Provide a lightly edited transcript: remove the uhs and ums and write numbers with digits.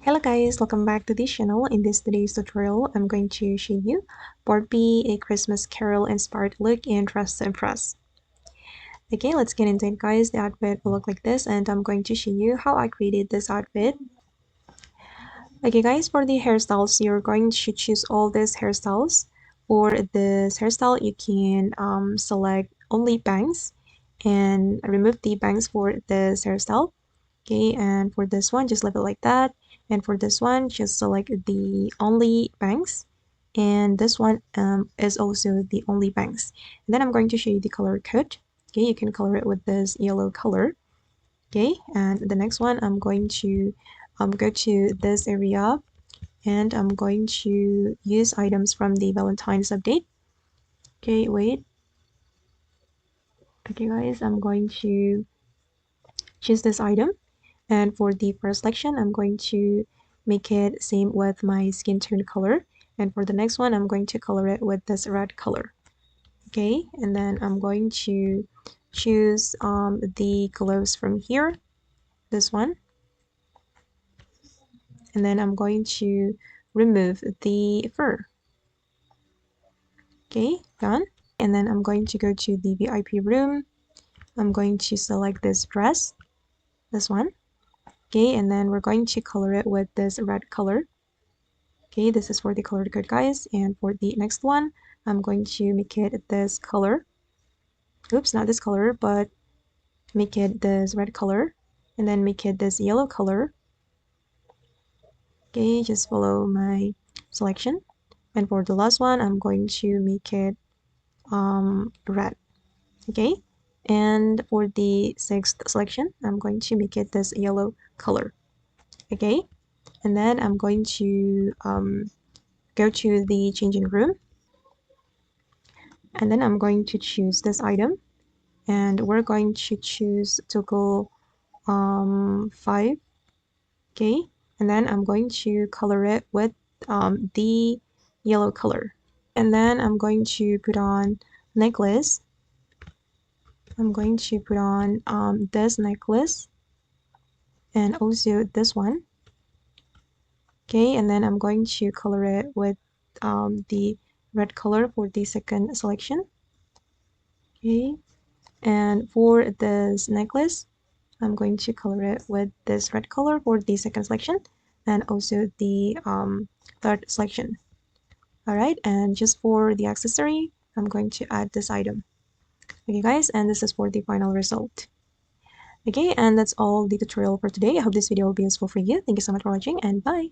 Hello guys, welcome back to this channel. In today's tutorial, I'm going to show you Barbie, a Christmas Carol inspired look and dress to impress. Okay, let's get into it guys. The outfit will look like this and I'm going to show you how I created this outfit. Okay guys, for the hairstyles, you're going to choose all these hairstyles. For this hairstyle, you can select only bangs and remove the bangs for this hairstyle. Okay, and for this one, just leave it like that. And for this one, just select the only bangs. And this one is also the only bangs. And then I'm going to show you the color code. Okay, you can color it with this yellow color. Okay, and the next one, I'm going to go to this area and I'm going to use items from the Valentine's update. Okay, wait. Okay, guys, I'm going to choose this item. And for the first selection, I'm going to make it same with my skin tone color. And for the next one, I'm going to color it with this red color. Okay, and then I'm going to choose the gloves from here, this one. And then I'm going to remove the fur. Okay, done. And then I'm going to go to the VIP room. I'm going to select this dress, this one. Okay, and then we're going to color it with this red color. Okay, this is for the color code guys, and for the next one I'm going to make it this color. Oops, not this color, but make it this red color and then make it this yellow color. Okay, just follow my selection. And for the last one, I'm going to make it red. Okay, and for the sixth selection, I'm going to make it this yellow color. Okay, and then I'm going to go to the changing room, and then I'm going to choose this item, and we're going to choose toggle 5. Okay, and then I'm going to color it with the yellow color, and then I'm going to put on necklace. I'm going to put on this necklace and also this one. Okay, and then I'm going to color it with the red color for the second selection. Okay, and for this necklace, I'm going to color it with this red color for the second selection and also the third selection. Alright, and just for the accessory, I'm going to add this item. Okay guys, and this is for the final result. Okay, and that's all the tutorial for today. I hope this video will be useful for you. Thank you so much for watching and bye!